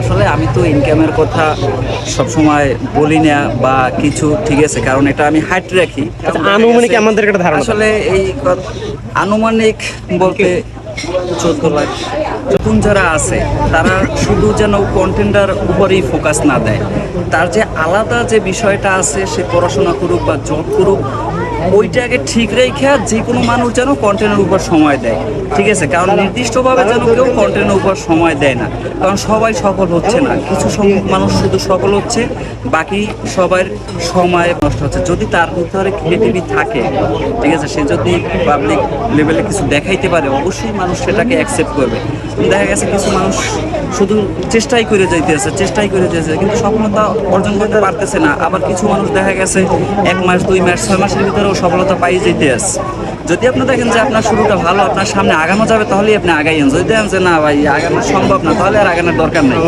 আসলে আমি তো ইনকামের কথা সবসময় বলি না বা কিছু, ঠিক আছে, কারণ এটা আমি হাইট রাখি। আনুমানিক আমাদের একটা ধারণা আসলে এই আনুমানিক বলতে 14 লাখ। নতুন যারা আছে তারা শুধু যেন কন্টেন্টার উপরেই ফোকাস না দেয়, তার যে আলাদা যে বিষয়টা আছে, সে পড়াশোনা করুক বা জব করুক, ওইটাকে ঠিক রেখে যে কোনো মানুষ যেন কন্টেন্টের উপর সময় দেয়, ঠিক আছে। কারণ নির্দিষ্টভাবে যেন কেউ কন্টেন্টের উপর সময় দেয় না, কারণ সবাই সফল হচ্ছে না, কিছু সংখ্যক মানুষ শুধু সফল হচ্ছে, বাকি সবার সময় নষ্ট হচ্ছে। যদি তার ভিতরে ক্রিয়েটিভিটি থাকে, ঠিক আছে, সে যদি পাবলিক লেভেলে কিছু দেখাইতে পারে, অবশ্যই মানুষ সেটাকে অ্যাকসেপ্ট করবে। দেখা গেছে কিছু মানুষ শুধু চেষ্টাই করে যাইতেছে কিন্তু সফলতা অর্জন করতে পারতেছে না। আবার কিছু মানুষ দেখা গেছে 1 মাস 2 মাস 6 মাসের ভিতরেও সফলতা পাই যেতে আছে। যদি আপনি দেখেন যে আপনার শুরুটা ভালো, আপনার সামনে আগানো যাবে, তাহলেই আপনি আগাইয়েন। যদি দেখেন যে না ভাই আগানো সম্ভব না, তাহলে আর আগানোর দরকার নেই।